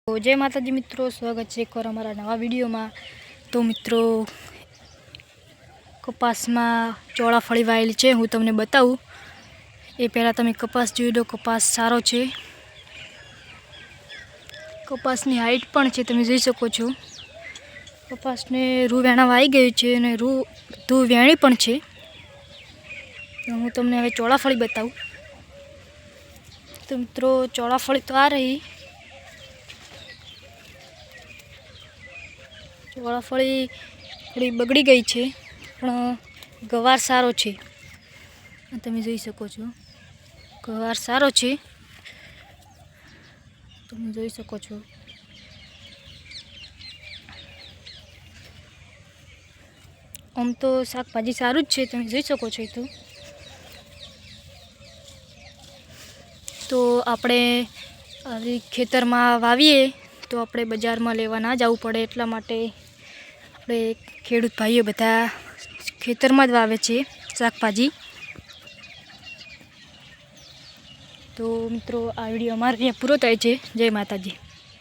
तो जय माताजी मित्रों, स्वागत है एक और हमारा नवा वीडियो में। तो मित्रों, कपास में ચોળાફળી વાયેલી છે, હું તમને બતાવું એ પહેલાં તમે કપાસ જોઈ લો। કપાસ સારો છે, કપાસની હાઈટ પણ છે, તમે જોઈ શકો છો। કપાસને રૂ વેણા વાઈ ગયું છે અને રૂ વેણી પણ છે। તો હું તમને હવે ચોળાફળી બતાવું। તો મિત્રો, ચોળાફળી તો આ રહી। ચોળાફળી થોડી બગડી ગઈ છે, પણ ગવાર સારો છે, તમે જોઈ શકો છો। ગવાર સારો છે, તમે જોઈ શકો છો। આમ તો શાકભાજી સારું જ છે, તમે જોઈ શકો છો। તો આપણે આવી ખેતરમાં વાવીએ તો આપણે બજારમાં લેવા ના જવું પડે, એટલા માટે આપણે ખેડૂત ભાઈઓ બધા ખેતરમાં જ વાવે છે શાકભાજી। તો મિત્રો, આ વિડીયો અમારે અહીંયા પૂરો થાય છે। જય માતાજી।